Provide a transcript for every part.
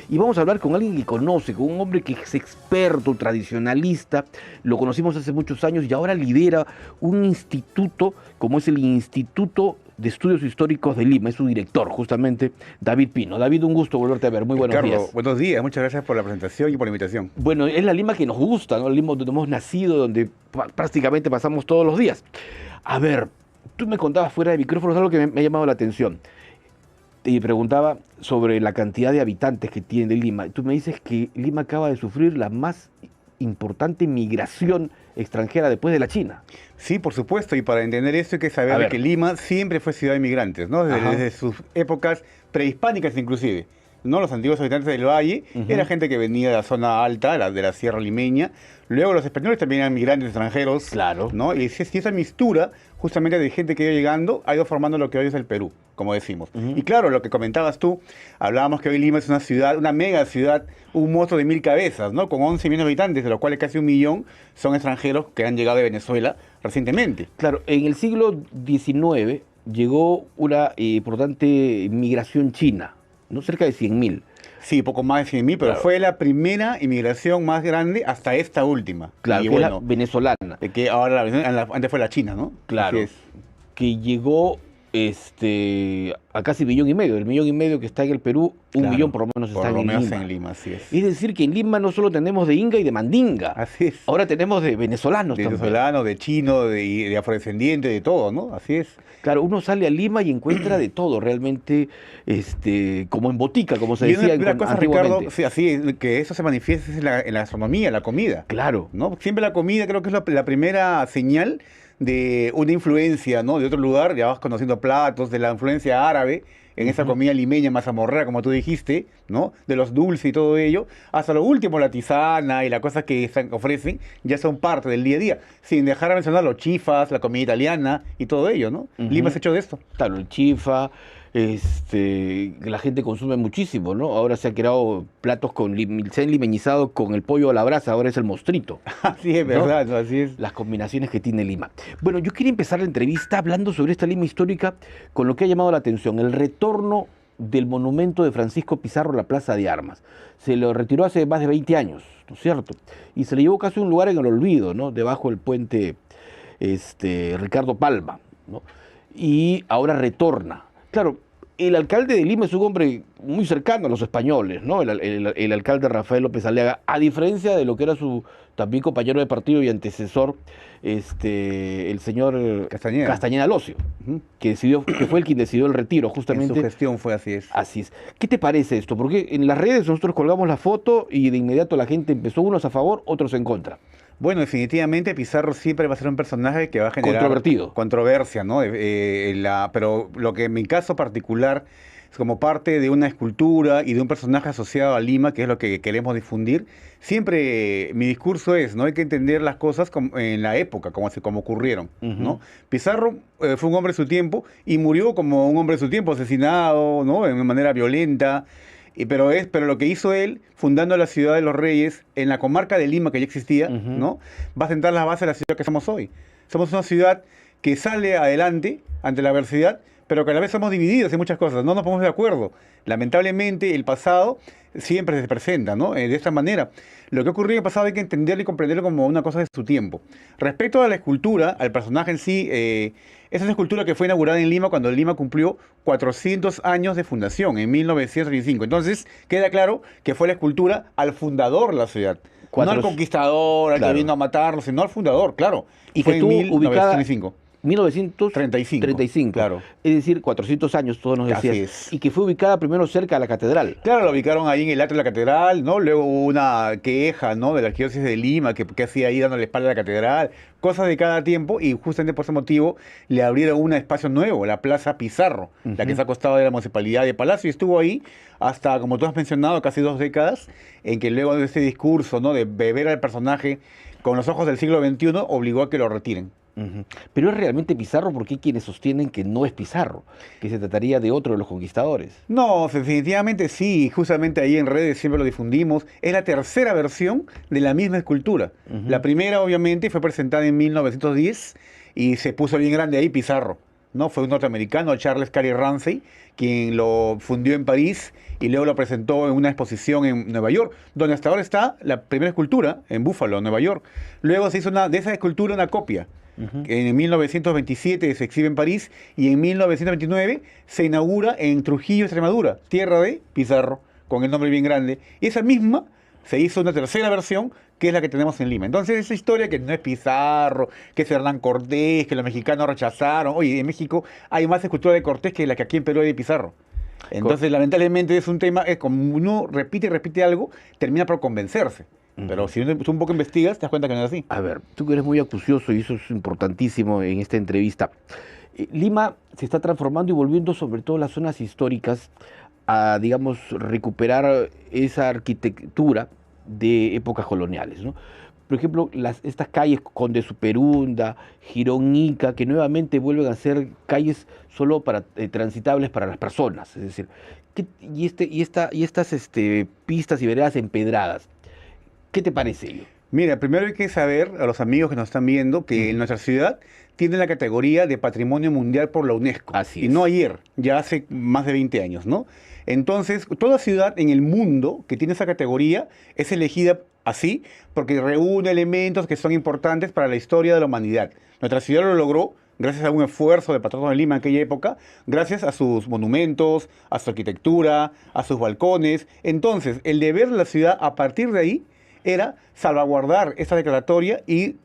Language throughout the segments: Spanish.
y vamos a hablar con alguien que conoce, con un hombre que es experto, tradicionalista, lo conocimos hace muchos años y ahora lidera un instituto como es el Instituto de Estudios Históricos de Lima, es su director justamente, David Pino. David, un gusto volverte a ver, muy buenos Carlos, días. buenos días, muchas gracias por la presentación y por la invitación. Bueno, es la Lima que nos gusta, ¿no? La Lima donde hemos nacido, donde prácticamente pasamos todos los días. A ver, tú me contabas fuera de micrófonos algo que me ha llamado la atención. Te preguntaba sobre la cantidad de habitantes que tiene Lima. Tú me dices que Lima acaba de sufrir la más importante migración extranjera después de la China. Sí, por supuesto, y para entender esto hay que saber que Lima siempre fue ciudad de inmigrantes, ¿no? Desde sus épocas prehispánicas inclusive. ¿No? Los antiguos habitantes del valle era gente que venía de la zona alta, de la sierra limeña. Luego los españoles también eran migrantes extranjeros. Claro. ¿No? Y esa mistura justamente de gente que iba llegando ha ido formando lo que hoy es el Perú, como decimos. Y claro, lo que comentabas tú, hablábamos que hoy Lima es una ciudad, una mega ciudad, un monstruo de 1000 cabezas, ¿no? Con 11 millones de habitantes, de los cuales casi 1 millón son extranjeros que han llegado de Venezuela recientemente. Claro, en el siglo XIX llegó una importante migración china, ¿no? Cerca de 100.000. Sí, poco más de 100.000, pero fue la primera inmigración más grande hasta esta última. Claro, y que bueno, es la venezolana. Que ahora antes fue la China, ¿no? Claro, Así es. que llegó a casi 1,5 millones. El 1,5 millones que está en el Perú, 1 millón por lo menos está en Lima, así es. Es decir, que en Lima no solo tenemos de Inga y de Mandinga, así es. Ahora tenemos de venezolanos de también. venezolanos, de chino, de afrodescendientes, de todo, ¿no? Así es. Claro, uno sale a Lima y encuentra de todo, realmente, como en botica, como se decía una cosa, antiguamente. Ricardo, sí, así, que eso se manifiesta en la gastronomía, en la comida. Claro. ¿No? Siempre la comida creo que es la primera señal de una influencia, ¿no? De otro lugar, ya vas conociendo platos, de la influencia árabe, en esa comida limeña, mazamorrera, como tú dijiste, ¿no? De los dulces y todo ello, hasta lo último, la tisana y las cosas que ofrecen, ya son parte del día a día, sin dejar de mencionar los chifas, la comida italiana y todo ello, ¿no? Lima es hecho de esto. Claro, el chifa, la gente consume muchísimo, ¿no? Ahora se han creado platos se han limeñizado con el pollo a la brasa, ahora es el mostrito. Así es, ¿verdad? ¿No? Así es. Las combinaciones que tiene Lima. Bueno, yo quería empezar la entrevista hablando sobre esta Lima histórica con lo que ha llamado la atención, el retorno del monumento de Francisco Pizarro a la Plaza de Armas. Se lo retiró hace más de 20 años, ¿no es cierto? Y se le llevó casi a un lugar en el olvido, ¿no? Debajo del puente Ricardo Palma, ¿no? Y ahora retorna. Claro, el alcalde de Lima es un hombre muy cercano a los españoles, ¿no? El alcalde Rafael López Aliaga, a diferencia de lo que era su también compañero de partido y antecesor, el señor Castañeda Locio, que fue el quien decidió el retiro, justamente. En su gestión fue así es. Así es. ¿Qué te parece esto? Porque en las redes nosotros colgamos la foto y de inmediato la gente empezó, unos a favor, otros en contra. Bueno, definitivamente Pizarro siempre va a ser un personaje que va a generar controversia, ¿no? Pero lo que en mi caso particular es como parte de una escultura y de un personaje asociado a Lima, que es lo que queremos difundir. Siempre mi discurso es, ¿no? Hay que entender las cosas en la época, como ocurrieron, ¿no? Pizarro fue un hombre de su tiempo y murió como un hombre de su tiempo, asesinado, ¿no? De una manera violenta. Pero lo que hizo él, fundando la ciudad de los Reyes, en la comarca de Lima que ya existía, ¿no? Va a sentar las bases de la ciudad que somos hoy. Somos una ciudad que sale adelante ante la adversidad, pero que a la vez somos divididos en muchas cosas, no nos ponemos de acuerdo. Lamentablemente, el pasado siempre se presenta, ¿no? De esta manera. Lo que ocurrió en el pasado hay que entenderlo y comprenderlo como una cosa de su tiempo. Respecto a la escultura, al personaje en sí, esa es una escultura que fue inaugurada en Lima cuando Lima cumplió 400 años de fundación, en 1935. Entonces, queda claro que fue la escultura al fundador de la ciudad. No al conquistador, al que vino a matarlo, sino al fundador, claro. Y fue que estuvo en 1935. 1935, claro. Es decir, 400 años, todos nos decían. Así es. Y que fue ubicada primero cerca de la catedral. Claro, la ubicaron ahí en el atrio de la catedral, ¿no? Luego hubo una queja, ¿no? De la arquidiócesis de Lima, que hacía ahí dándole espalda a la catedral. Cosas de cada tiempo, y justamente por ese motivo le abrieron un espacio nuevo, la Plaza Pizarro, la que está acostada de la Municipalidad de Palacio, y estuvo ahí hasta, como tú has mencionado, casi 2 décadas, en que luego de ese discurso, ¿no? De beber al personaje con los ojos del siglo XXI, obligó a que lo retiren. Pero es realmente Pizarro porque hay quienes sostienen que no es Pizarro, que se trataría de otro de los conquistadores. No, definitivamente sí, justamente ahí en redes siempre lo difundimos. Es la tercera versión de la misma escultura. La primera, obviamente, fue presentada en 1910 y se puso bien grande ahí Pizarro, ¿no? Fue un norteamericano, Charles Cary Ramsay, quien lo fundió en París y luego lo presentó en una exposición en Nueva York, donde hasta ahora está la primera escultura en Buffalo, Nueva York. Luego se hizo de esa escultura una copia. En 1927 se exhibe en París y en 1929 se inaugura en Trujillo, Extremadura, tierra de Pizarro, con el nombre bien grande. Y esa misma se hizo una tercera versión, que es la que tenemos en Lima. Entonces esa historia que no es Pizarro, que es Hernán Cortés, que los mexicanos rechazaron. Oye, en México hay más escultura de Cortés que la que aquí en Perú hay de Pizarro. Entonces, lamentablemente es un tema, es como uno repite y repite algo, termina por convencerse. Pero si tú un poco investigas, te das cuenta que no es así. A ver, tú que eres muy acucioso y eso es importantísimo en esta entrevista. Lima se está transformando y volviendo sobre todo las zonas históricas a, digamos, recuperar esa arquitectura de épocas coloniales, ¿no? Por ejemplo, estas calles Conde Superunda, Girón Ica, que nuevamente vuelven a ser calles solo para transitables para las personas. Es decir, y estas pistas y veredas empedradas, ¿qué te parece ello? Mira, primero hay que saber, a los amigos que nos están viendo, que nuestra ciudad tiene la categoría de Patrimonio Mundial por la UNESCO. Así es. Y no ayer, ya hace más de 20 años, ¿no? Entonces, toda ciudad en el mundo que tiene esa categoría es elegida así porque reúne elementos que son importantes para la historia de la humanidad. Nuestra ciudad lo logró gracias a un esfuerzo de Patronato de Lima en aquella época, gracias a sus monumentos, a su arquitectura, a sus balcones. Entonces, el deber de la ciudad a partir de ahí era salvaguardar esta declaratoria y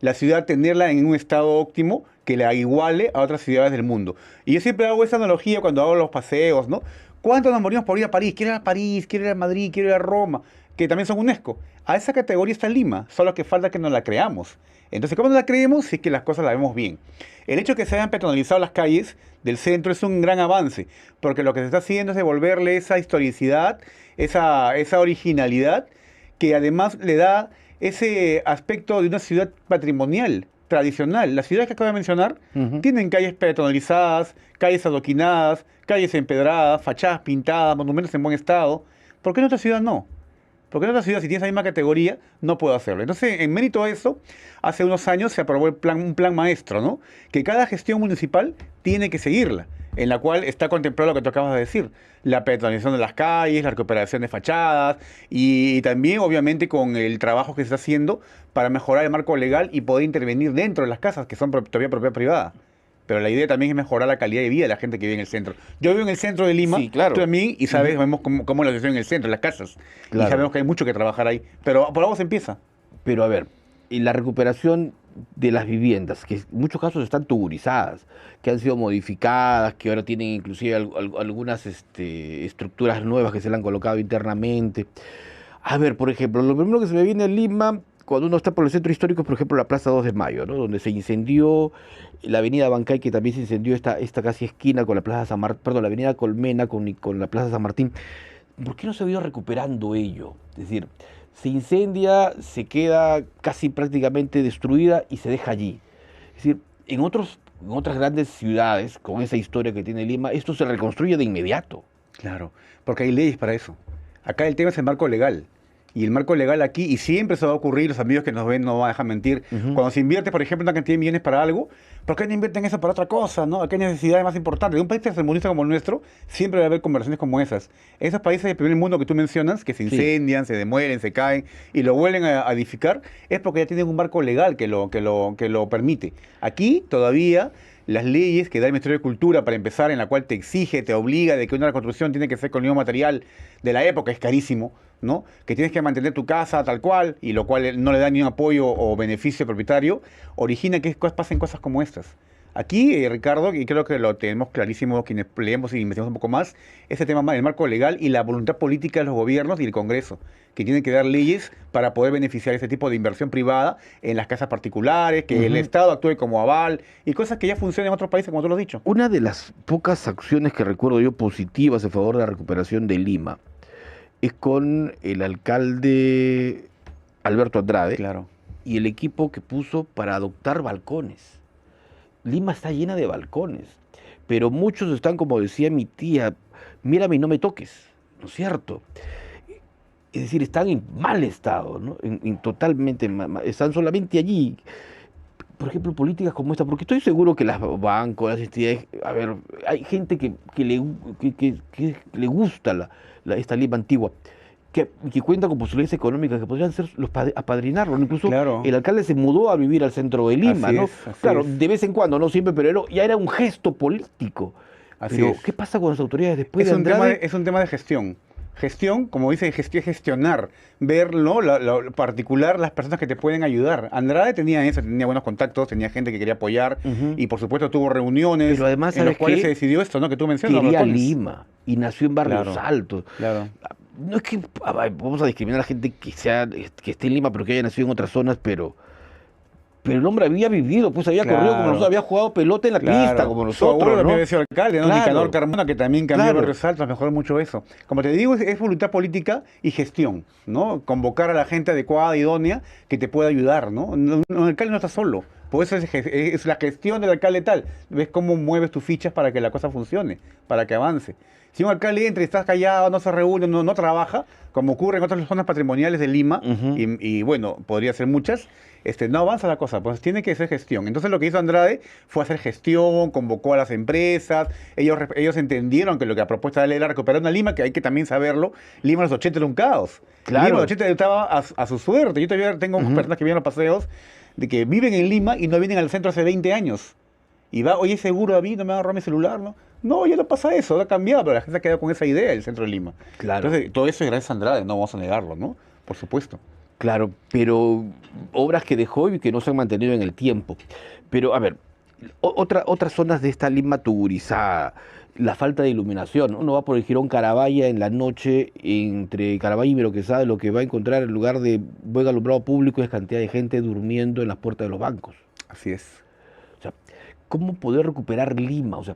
la ciudad tenerla en un estado óptimo que la iguale a otras ciudades del mundo. Y yo siempre hago esa analogía cuando hago los paseos, ¿no? ¿Cuántos nos morimos por ir a París? Quiero ir a París, quiero ir a Madrid, quiero ir a Roma, que también son UNESCO. A esa categoría está Lima, solo que falta que nos la creamos. Entonces, ¿cómo nos la creemos? Si es que las cosas las vemos bien. El hecho de que se hayan peatonalizado las calles del centro es un gran avance, porque lo que se está haciendo es devolverle esa historicidad, esa originalidad, que además le da ese aspecto de una ciudad patrimonial, tradicional. Las ciudades que acabo de mencionar tienen calles peatonalizadas, calles adoquinadas, calles empedradas, fachadas pintadas, monumentos en buen estado. ¿Por qué en otra ciudad no? Porque en otra ciudad, si tienes la misma categoría, no puedo hacerlo. Entonces, en mérito a eso, hace unos años se aprobó un plan maestro, ¿no? Que cada gestión municipal tiene que seguirla, en la cual está contemplado lo que tú acabas de decir, la peatonalización de las calles, la recuperación de fachadas y también, obviamente, con el trabajo que se está haciendo para mejorar el marco legal y poder intervenir dentro de las casas que son todavía propiedad privada. Pero la idea también es mejorar la calidad de vida de la gente que vive en el centro. Yo vivo en el centro de Lima, sí, claro. Tú también, y sabemos cómo es la situación en el centro, en las casas. Claro. Y sabemos que hay mucho que trabajar ahí. Pero por algo se empieza. Pero a ver, y la recuperación de las viviendas, que en muchos casos están tuburizadas, que han sido modificadas, que ahora tienen inclusive algunas estructuras nuevas que se le han colocado internamente. A ver, por ejemplo, lo primero que se me viene en Lima, cuando uno está por el centro histórico, por ejemplo, la Plaza 2 de Mayo, ¿no? Donde se incendió la avenida Bancay, que también se incendió esta casi esquina con la Plaza San Martín, perdón, la avenida Colmena con la Plaza San Martín. ¿Por qué no se ha ido recuperando ello? Es decir, se incendia, se queda casi prácticamente destruida y se deja allí. Es decir, en otras grandes ciudades, con esa historia que tiene Lima, esto se reconstruye de inmediato. Claro, porque hay leyes para eso. Acá el tema es el marco legal. Y el marco legal aquí, y siempre se va a ocurrir, los amigos que nos ven no van a dejar mentir, cuando se invierte, por ejemplo, una cantidad de millones para algo, ¿por qué no invierten eso para otra cosa? ¿No? Aquí hay necesidades más importantes. De un país tercermundista como el nuestro, siempre va a haber conversaciones como esas. Esos países del primer mundo que tú mencionas, que se incendian, se demuelen, se caen, y lo vuelven a edificar, es porque ya tienen un marco legal que lo permite. Aquí, todavía, las leyes que da el Ministerio de Cultura, para empezar, en la cual te exige, te obliga de que una reconstrucción tiene que ser con el mismo material de la época, es carísimo, ¿no? Que tienes que mantener tu casa tal cual, y lo cual no le da ni un apoyo o beneficio al propietario, origina que pasen cosas como estas. Aquí, Ricardo, y creo que lo tenemos clarísimo quienes leemos y investigamos un poco más, ese tema del marco legal y la voluntad política de los gobiernos y el Congreso, que tienen que dar leyes para poder beneficiar ese tipo de inversión privada en las casas particulares, que el Estado actúe como aval y cosas que ya funcionan en otros países, como tú lo has dicho. Una de las pocas acciones que recuerdo yo positivas a favor de la recuperación de Lima es con el alcalde Alberto Andrade, claro, y el equipo que puso para adoptar balcones. Lima está llena de balcones, pero muchos están, como decía mi tía, mírame y no me toques, ¿no es cierto? Es decir, están en mal estado, ¿no? Totalmente mal, están solamente allí. por ejemplo, políticas como esta? Porque estoy seguro que los bancos, las entidades, a ver, hay gente que le gusta esta Lima antigua, que cuenta con posibilidades económicas que podrían ser los apadrinarlo. Incluso Claro. el alcalde se mudó a vivir al centro de Lima, Así ¿no? es, así Claro, es. de vez en cuando, no siempre, pero ya era un gesto político. Así Pero, es. ¿qué pasa con las autoridades después Es de un tema Andrade? es un tema de gestión. Gestión, como dice, gestionar, ver, ¿no?, lo particular, las personas que te pueden ayudar. Andrade tenía eso, tenía buenos contactos, tenía gente que quería apoyar Ujú. y por supuesto tuvo reuniones Pero además, en las ¿sabes cuales qué? se decidió esto, ¿no?, que tú mencionas, los Quería balcones. Lima y nació en Barrios Claro, Altos. claro. No es que vamos a discriminar a la gente que esté en Lima, pero que haya nacido en otras zonas, pero el hombre había vivido, pues había corrido como nosotros, Claro, había jugado pelota en la pista claro. como Su abuelo nosotros, también ¿no? había sido alcalde, ¿no? Nicanor Claro, Carmona, que también cambió claro, Barrios Altos, mejoró mucho eso. Como te digo, es voluntad política y gestión, ¿no? Convocar a la gente adecuada, idónea, que te pueda ayudar, ¿no? El alcalde no está solo. Por eso es la gestión del alcalde tal. Ves cómo mueves tus fichas para que la cosa funcione, para que avance. Si un alcalde entra y estás callado, no se reúne, no trabaja, como ocurre en otras zonas patrimoniales de Lima, ujú, y bueno, podría ser muchas, no avanza la cosa, pues tiene que ser gestión. Entonces lo que hizo Andrade fue hacer gestión, convocó a las empresas, ellos entendieron que lo que a propuesta de él era recuperar una Lima, que hay que también saberlo, Lima en los 80 era un caos. Lima en los claro. 80 estaba a su suerte. Yo todavía tengo Ujú. personas que vienen a los paseos de que viven en Lima y no vienen al centro hace 20 años. Y va, oye, seguro a mí, no me va a robar mi celular, ¿no? No, ya no pasa eso, ha cambiado, pero la gente se ha quedado con esa idea del centro de Lima. Claro, Entonces, todo eso es gracias a Andrade, no vamos a negarlo, ¿no? Por supuesto. claro, pero obras que dejó y que no se han mantenido en el tiempo. Pero, a ver, otras zonas de esta Lima tugurizada, la falta de iluminación. Uno va por el Jirón Carabaya en la noche, entre Carabaya y Miro Quesada, lo que va a encontrar en lugar de buen alumbrado público es cantidad de gente durmiendo en las puertas de los bancos. Así es. O sea, ¿cómo poder recuperar Lima? O sea,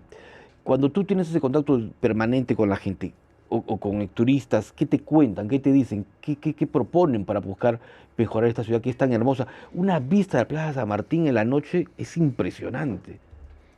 cuando tú tienes ese contacto permanente con la gente o con turistas, ¿qué te cuentan? ¿Qué te dicen? ¿Qué proponen para buscar mejorar esta ciudad que es tan hermosa? Una vista de la Plaza San Martín en la noche es impresionante.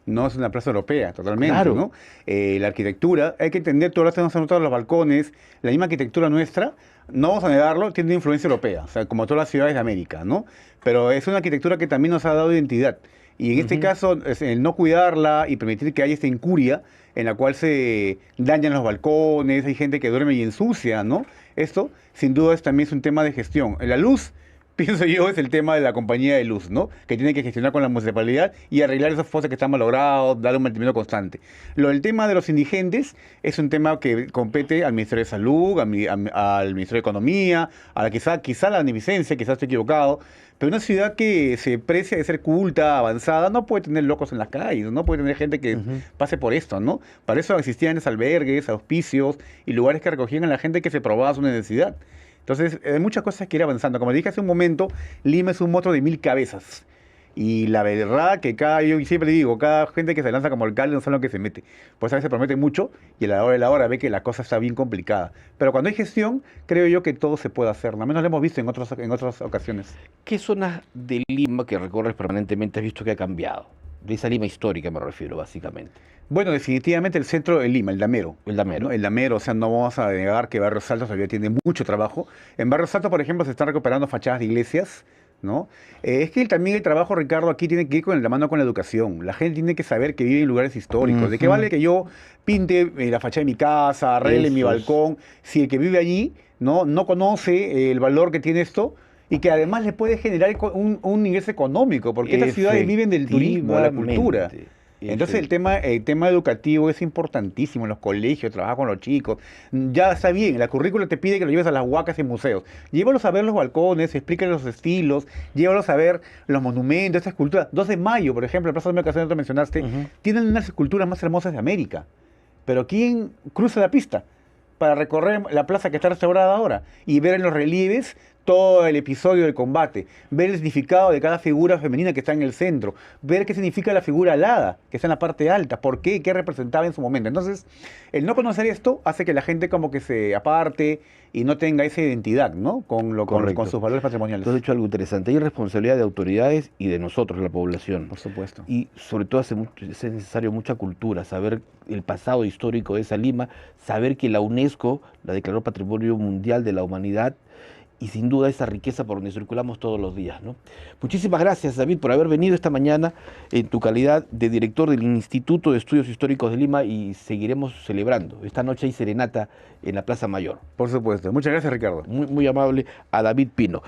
No es una plaza europea, totalmente, Claro. ¿no? La arquitectura, hay que entender, tú lo has notado los balcones, la misma arquitectura nuestra, no vamos a negarlo, tiene influencia europea, o sea, como todas las ciudades de América, ¿no? Pero es una arquitectura que también nos ha dado identidad. Y en este Ujú. caso, es el no cuidarla y permitir que haya esta incuria en la cual se dañan los balcones, hay gente que duerme y ensucia, ¿no? Esto, sin duda, también es un tema de gestión. La luz, pienso yo, es el tema de la compañía de luz, ¿no? Que tiene que gestionar con la municipalidad y arreglar esos fosas que están malogrados, darle un mantenimiento constante. El tema de los indigentes es un tema que compete al Ministerio de Salud, al Ministerio de Economía, quizá a la Beneficencia, quizás estoy equivocado, pero una ciudad que se precia de ser culta, avanzada, no puede tener locos en las calles, no puede tener gente que Ujú. pase por esto, ¿no? Para eso existían albergues, auspicios y lugares que recogían a la gente que se probaba su necesidad. Entonces, hay muchas cosas que ir avanzando. Como dije hace un momento, Lima es un monstruo de 1000 cabezas. Y la verdad que yo siempre digo, cada gente que se lanza como alcalde no sabe lo que se mete. Pues a veces promete mucho y a la hora de la hora ve que la cosa está bien complicada. Pero cuando hay gestión, creo yo que todo se puede hacer. Al menos lo hemos visto en otras ocasiones. ¿Qué zonas de Lima que recorres permanentemente has visto que ha cambiado? De esa Lima histórica me refiero, básicamente. Bueno, definitivamente el centro de Lima, el Damero. El ¿No? Damero. El Damero, o sea, no vamos a negar que Barrios Altos todavía tiene mucho trabajo. En Barrios Altos, por ejemplo, se están recuperando fachadas de iglesias, ¿no? Es que también el trabajo, Ricardo, aquí tiene que ir con la mano con la educación. La gente tiene que saber que vive en lugares históricos. ¿De qué Ujú. vale que yo pinte la fachada de mi casa, arregle mi Eso es. balcón, si el que vive allí no conoce el valor que tiene esto? Y que además le puede generar un ingreso económico, porque estas ciudades viven del turismo, de la cultura. Efectivamente. Entonces el tema educativo es importantísimo en los colegios, trabajar con los chicos. Ya está bien, la currícula te pide que lo lleves a las huacas y museos. Llévalos a ver los balcones, explícales los estilos, llévalos a ver los monumentos, esta escultura. 2 de mayo, por ejemplo, el Plaza de América que tú mencionaste, Ujú. tienen unas esculturas más hermosas de América. Pero ¿quién cruza la pista para recorrer la plaza que está restaurada ahora y ver en los relieves todo el episodio del combate, ver el significado de cada figura femenina que está en el centro, ver qué significa la figura alada, que está en la parte alta, por qué, qué representaba en su momento? Entonces, el no conocer esto hace que la gente como que se aparte y no tenga esa identidad, ¿no? Con Correcto. sus valores Tú has patrimoniales. dicho algo interesante. Hay responsabilidad de autoridades y de nosotros, la población. Por supuesto. Y sobre todo es necesario mucha cultura, saber el pasado histórico de esa Lima, saber que la UNESCO la declaró Patrimonio Mundial de la Humanidad y sin duda esa riqueza por donde circulamos todos los días, ¿no? Muchísimas gracias, David, por haber venido esta mañana en tu calidad de director del Instituto de Estudios Históricos de Lima, y seguiremos celebrando. Esta noche hay serenata en la Plaza Mayor. Por supuesto. Muchas gracias, Ricardo. Muy, muy amable a David Pino.